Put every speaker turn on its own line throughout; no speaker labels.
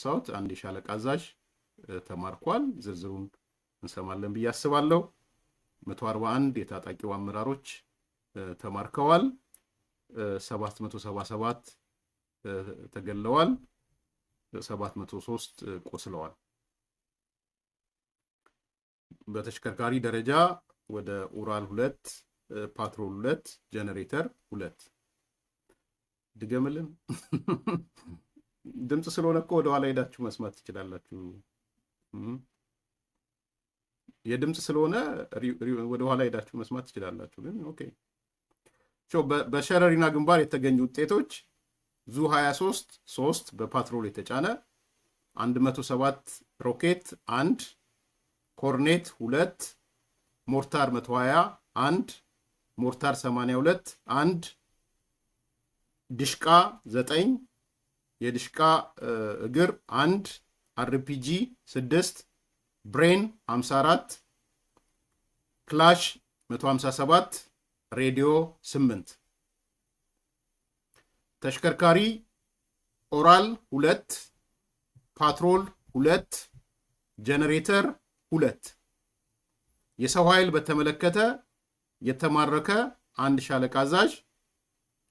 እንዳነሳሁት አንድ የሻለቃ አዛዥ ተማርኳል። ዝርዝሩን እንሰማለን ብዬ አስባለሁ። 141 የታጣቂው አመራሮች ተማርከዋል። 777 ተገለዋል። 703 ቆስለዋል። በተሽከርካሪ ደረጃ ወደ ኡራል 2 ፓትሮል 2 ጄኔሬተር 2 ድገምልን። ድምጽ ስለሆነ እኮ ወደ ኋላ ሄዳችሁ መስማት ትችላላችሁ። የድምጽ ስለሆነ ወደ ኋላ ሄዳችሁ መስማት ትችላላችሁ። ግን ኦኬ በሸረሪና ግንባር የተገኙ ውጤቶች ዙ 23 3 በፓትሮል የተጫነ 107 ሮኬት 1 ኮርኔት 2 ሞርታር 120 1 ሞርታር 82 1 ድሽቃ 9 የድሽቃ እግር 1 አርፒጂ 6 ብሬን 54 ክላሽ 157 ሬዲዮ 8 ተሽከርካሪ ኦራል 2 ፓትሮል 2 ጄኔሬተር 2 የሰው ኃይል በተመለከተ የተማረከ አንድ ሻለቃ አዛዥ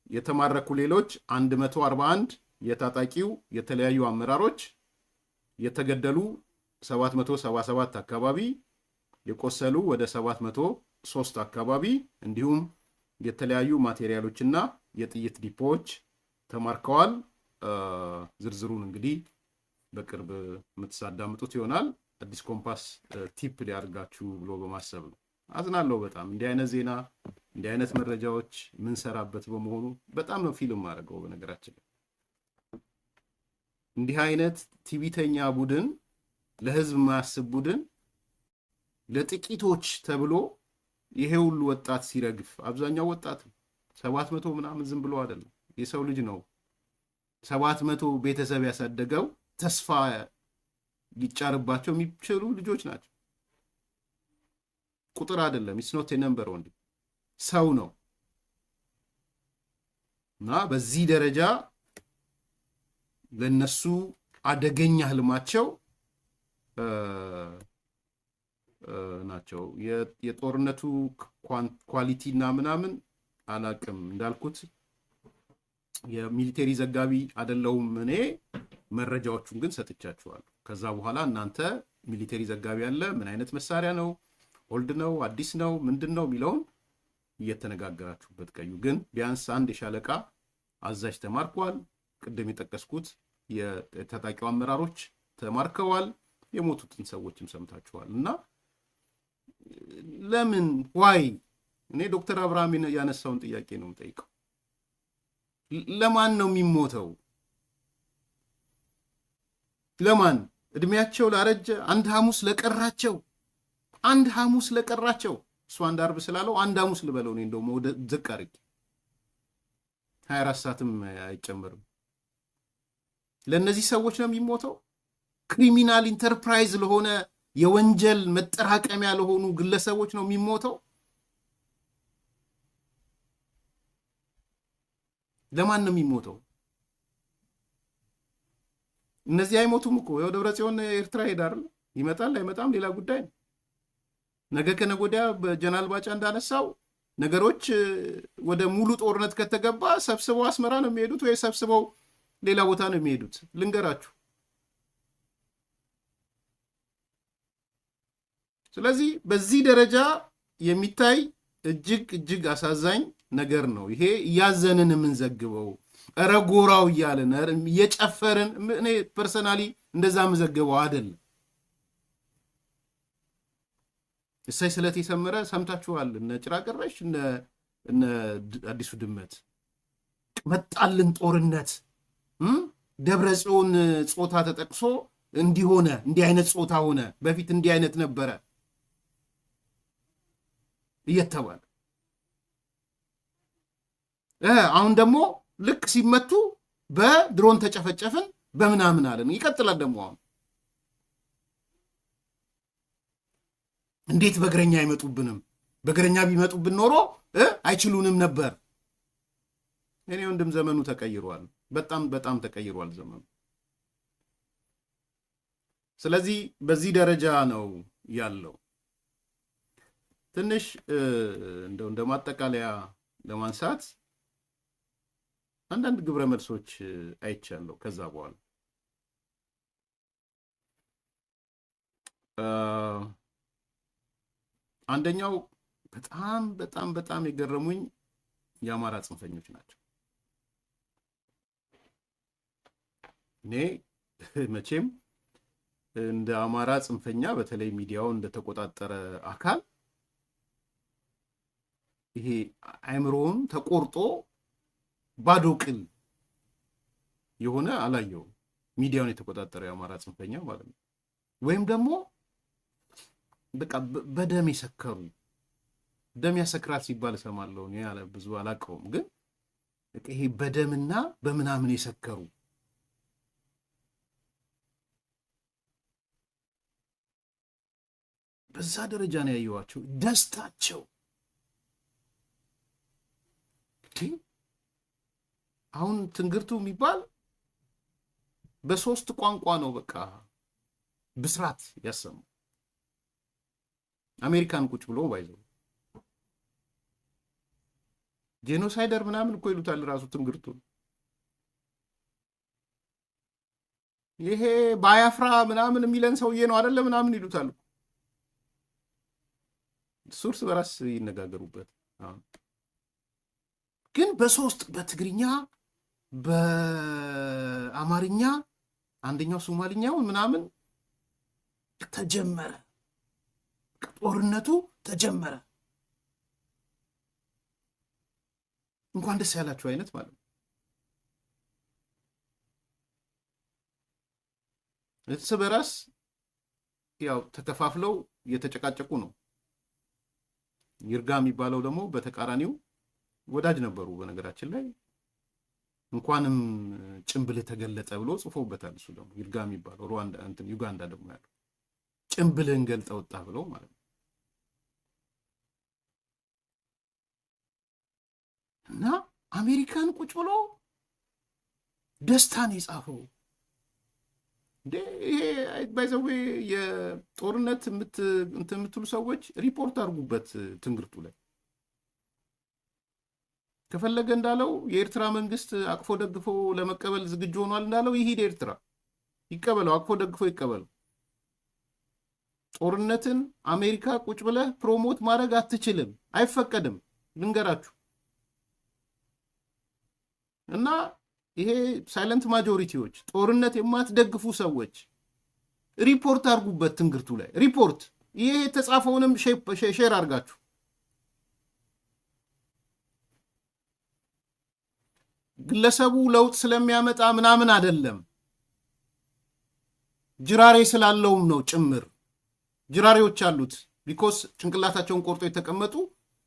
የተማረኩ ሌሎች 141 የታጣቂው የተለያዩ አመራሮች የተገደሉ 777 አካባቢ የቆሰሉ ወደ 703 አካባቢ እንዲሁም የተለያዩ ማቴሪያሎችና የጥይት ዲፖዎች ተማርከዋል። ዝርዝሩን እንግዲህ በቅርብ የምትሳዳምጡት ይሆናል። አዲስ ኮምፓስ ቲፕ ሊያደርጋችሁ ብሎ በማሰብ ነው። አዝናለሁ በጣም እንዲህ አይነት ዜና እንዲህ አይነት መረጃዎች ምንሰራበት በመሆኑ በጣም ነው ፊልም አድርገው። በነገራችን እንዲህ አይነት ቲቪተኛ ቡድን፣ ለህዝብ ማያስብ ቡድን ለጥቂቶች ተብሎ ይሄ ሁሉ ወጣት ሲረግፍ፣ አብዛኛው ወጣት 700 ምናምን ዝም ብሎ አይደለም፣ የሰው ልጅ ነው። 700 ቤተሰብ ያሳደገው ተስፋ ሊጫርባቸው የሚችሉ ልጆች ናቸው። ቁጥር አይደለም። ኢትስ ኖት ኤ ነምበር ወንድ ሰው ነው። እና በዚህ ደረጃ ለነሱ አደገኛ ህልማቸው ናቸው። የጦርነቱ ኳሊቲ እና ምናምን አላቅም። እንዳልኩት የሚሊቴሪ ዘጋቢ አይደለሁም እኔ፣ መረጃዎቹን ግን ሰጥቻችኋለሁ። ከዛ በኋላ እናንተ ሚሊቴሪ ዘጋቢ ያለ ምን አይነት መሳሪያ ነው፣ ኦልድ ነው፣ አዲስ ነው፣ ምንድን ነው የሚለውን እየተነጋገራችሁበት ቀዩ። ግን ቢያንስ አንድ የሻለቃ አዛዥ ተማርኳል። ቅድም የጠቀስኩት የታጣቂው አመራሮች ተማርከዋል። የሞቱትን ሰዎችም ሰምታችኋል። እና ለምን ዋይ እኔ ዶክተር አብርሃም ያነሳውን ጥያቄ ነው የምጠይቀው። ለማን ነው የሚሞተው? ለማን? እድሜያቸው ላረጀ፣ አንድ ሐሙስ ለቀራቸው፣ አንድ ሐሙስ ለቀራቸው። እሱ አንድ አርብ ስላለው አንድ ሐሙስ ልበለው እኔ እንደውም ወደ ዝቅ አድርጌ 24 ሰዓትም አይጨመርም። ለእነዚህ ሰዎች ነው የሚሞተው? ክሪሚናል ኢንተርፕራይዝ ለሆነ የወንጀል መጠራቀሚያ ለሆኑ ግለሰቦች ነው የሚሞተው? ለማን ነው የሚሞተው? እነዚህ አይሞቱም እኮ። ያው ደብረጽዮን ኤርትራ ሄዳር ይመጣል አይመጣም ሌላ ጉዳይ ነው። ነገ ከነገ ወዲያ በጀነራል ባጫ እንዳነሳው ነገሮች ወደ ሙሉ ጦርነት ከተገባ ሰብስበው አስመራ ነው የሚሄዱት ወይ ሰብስበው ሌላ ቦታ ነው የሚሄዱት። ልንገራችሁ። ስለዚህ በዚህ ደረጃ የሚታይ እጅግ እጅግ አሳዛኝ ነገር ነው። ይሄ እያዘንን የምንዘግበው ኧረ ጎራው እያለን እየጨፈርን፣ እኔ ፐርሰናሊ እንደዛ የምዘግበው አይደለም። እሳይ ስለት የሰመረ ሰምታችኋል። እነ ጭራ ቀረሽ እነ አዲሱ ድመት መጣልን ጦርነት ደብረጽዮን ጾታ ተጠቅሶ እንዲሆነ እንዲህ አይነት ጾታ ሆነ፣ በፊት እንዲህ አይነት ነበረ እየተባለ አሁን ደግሞ ልክ ሲመቱ በድሮን ተጨፈጨፍን በምናምን አለን። ይቀጥላል ደግሞ አሁን እንዴት በእግረኛ አይመጡብንም? በእግረኛ ቢመጡብን ኖሮ አይችሉንም ነበር። እኔ ወንድም ዘመኑ ተቀይሯል። በጣም በጣም ተቀይሯል ዘመኑ። ስለዚህ በዚህ ደረጃ ነው ያለው። ትንሽ እንደ ማጠቃለያ ለማንሳት አንዳንድ ግብረ መልሶች አይቻለሁ። ከዛ በኋላ አንደኛው በጣም በጣም በጣም የገረሙኝ የአማራ ጽንፈኞች ናቸው። እኔ መቼም እንደ አማራ ጽንፈኛ በተለይ ሚዲያውን እንደተቆጣጠረ አካል ይሄ አእምሮውን ተቆርጦ ባዶ ቅል የሆነ አላየውም። ሚዲያውን የተቆጣጠረ የአማራ ጽንፈኛ ማለት ነው። ወይም ደግሞ በቃ በደም የሰከሩ ደም ያሰክራል ሲባል እሰማለሁ። እኔ ያለ ብዙ አላውቀውም፣ ግን ይሄ በደምና በምናምን የሰከሩ በዛ ደረጃ ነው ያየዋቸው። ደስታቸው አሁን ትንግርቱ የሚባል በሶስት ቋንቋ ነው በቃ ብስራት ያሰሙ። አሜሪካን ቁጭ ብሎ ባይዘው ጄኖሳይደር ምናምን እኮ ይሉታል ራሱ ትንግርቱ። ይሄ ባያፍራ ምናምን የሚለን ሰውዬ ነው አይደለ ምናምን ይሉታል። ሱርስ በራስ ይነጋገሩበት። ግን በሶስት በትግርኛ በአማርኛ አንደኛው ሶማሊኛው ምናምን ተጀመረ። ጦርነቱ ተጀመረ። እንኳን ደስ ያላችሁ አይነት ማለት ነው። እርስ በራስ ያው ተከፋፍለው የተጨቃጨቁ ነው። ይርጋ የሚባለው ደግሞ በተቃራኒው ወዳጅ ነበሩ። በነገራችን ላይ እንኳንም ጭምብል ተገለጠ ብሎ ጽፎበታል። እሱ ደግሞ ይርጋ የሚባለው ሩዋንዳ ዩጋንዳ ደግሞ ያለው ጭምብልን ገልጠ ወጣ ብለው ማለት ነው። እና አሜሪካን ቁጭ ብሎ ደስታን የጻፈው ይሄ ባይዘዌ የጦርነት የምትሉ ሰዎች ሪፖርት አድርጉበት ትንግርቱ ላይ። ከፈለገ እንዳለው የኤርትራ መንግስት አቅፎ ደግፎ ለመቀበል ዝግጁ ሆኗል እንዳለው ይሄድ ኤርትራ ይቀበለው፣ አቅፎ ደግፎ ይቀበለው። ጦርነትን አሜሪካ ቁጭ ብለህ ፕሮሞት ማድረግ አትችልም፣ አይፈቀድም። ልንገራችሁ እና ይሄ ሳይለንት ማጆሪቲዎች ጦርነት የማትደግፉ ሰዎች ሪፖርት አድርጉበት ትንግርቱ ላይ ሪፖርት። ይሄ የተጻፈውንም ሼር አድርጋችሁ ግለሰቡ ለውጥ ስለሚያመጣ ምናምን አይደለም፣ ጅራሬ ስላለውም ነው ጭምር። ጅራሬዎች አሉት ቢኮስ ጭንቅላታቸውን ቆርጦ የተቀመጡ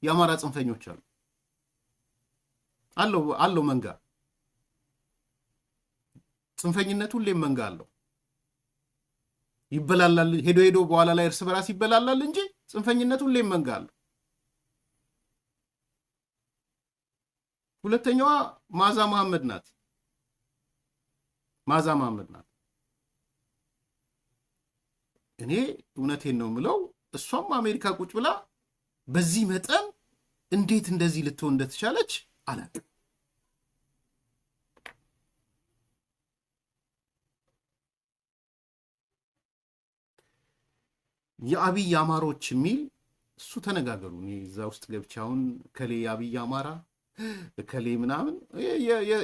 የአማራ ጽንፈኞች አለው መንጋ። ጽንፈኝነት ሁሌም መንጋ አለው። ይበላላል፣ ሄዶ በኋላ ላይ እርስ በራስ ይበላላል እንጂ ጽንፈኝነት ሁሌም መንጋ አለው። ሁለተኛዋ ማዛ መሐመድ ናት። ማዛ መሐመድ ናት። እኔ እውነቴን ነው የምለው፣ እሷም አሜሪካ ቁጭ ብላ በዚህ መጠን እንዴት እንደዚህ ልትሆን እንደተቻለች አላውቅም። የአብይ አማሮች የሚል እሱ ተነጋገሩ። እኔ እዛ ውስጥ ገብቻውን ከሌ የአብይ አማራ ከሌ ምናምን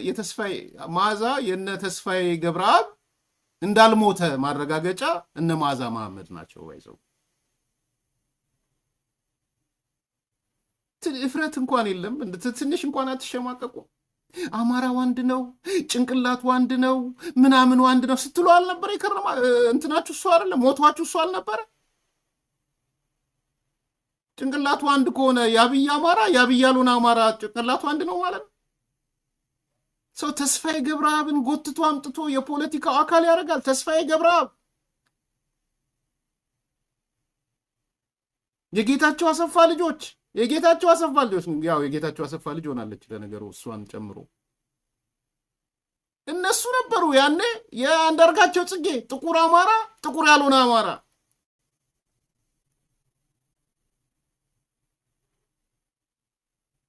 የተስፋዬ ማዛ የነ ተስፋዬ ገብረአብ እንዳልሞተ ማረጋገጫ እነ ማዛ መሐመድ ናቸው። ባይዘው እፍረት እንኳን የለም። ትንሽ እንኳን አትሸማቀቁ። አማራ ዋንድ ነው፣ ጭንቅላት ዋንድ ነው፣ ምናምን ዋንድ ነው ስትሉ አልነበረ? ይከረማ እንትናችሁ እሱ አይደለ? ሞቷችሁ እሱ አልነበረ? ጭንቅላቱ አንድ ከሆነ የአብይ አማራ የአብይ ያልሆነ አማራ ጭንቅላቱ አንድ ነው ማለት ነው። ሰው ተስፋዬ ገብረአብን ጎትቶ አምጥቶ የፖለቲካው አካል ያደርጋል። ተስፋዬ ገብረአብ የጌታቸው አሰፋ ልጆች ያው የጌታቸው አሰፋ ልጅ ሆናለች ለነገሩ እሷን ጨምሮ። እነሱ ነበሩ ያኔ የአንዳርጋቸው ጽጌ ጥቁር አማራ፣ ጥቁር ያልሆነ አማራ።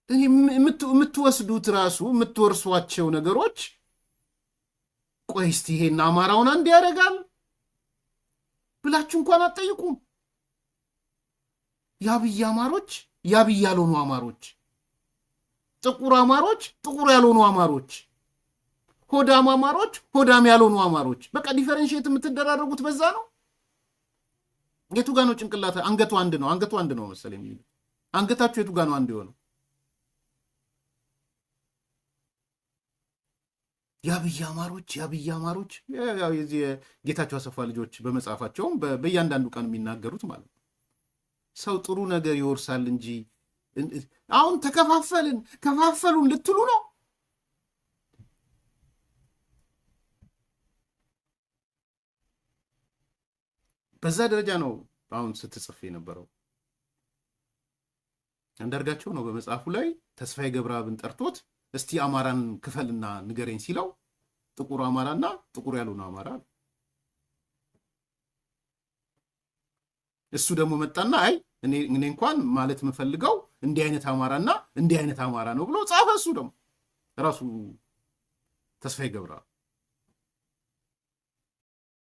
የምትወስዱት ራሱ የምትወርሷቸው ነገሮች ቆይ እስቲ ይሄን አማራውን አንድ ያደርጋል ብላችሁ እንኳን አትጠይቁም። የአብይ አማሮች፣ የአብይ ያልሆኑ አማሮች፣ ጥቁር አማሮች፣ ጥቁር ያልሆኑ አማሮች፣ ሆዳም አማሮች፣ ሆዳም ያልሆኑ አማሮች። በቃ ዲፈረንሺየት የምትደራረጉት በዛ ነው። የቱ ጋ ነው ጭንቅላት? አንገቱ አንድ ነው፣ አንገቱ አንድ ነው መሰለኝ የሚሉት። አንገታችሁ የቱ ጋ ነው አንድ የሆነው? የአብይ አማሮች፣ የአብይ አማሮች የዚህ ጌታቸው አሰፋ ልጆች በመጽሐፋቸውም በእያንዳንዱ ቀን የሚናገሩት ማለት ነው። ሰው ጥሩ ነገር ይወርሳል እንጂ አሁን ከፋፈሉን ልትሉ ነው? በዛ ደረጃ ነው አሁን ስትጽፍ የነበረው። አንዳርጋቸው ነው በመጽሐፉ ላይ ተስፋዬ ገብረአብን ጠርቶት እስቲ አማራን ክፈልና ንገረኝ ሲለው ጥቁር አማራና ጥቁር ያልሆነ አማራ። እሱ ደግሞ መጣና አይ እኔ እንኳን ማለት የምፈልገው እንዲህ አይነት አማራና እንዲህ አይነት አማራ ነው ብሎ ጻፈ። እሱ ደግሞ ራሱ ተስፋዬ ገብረአብ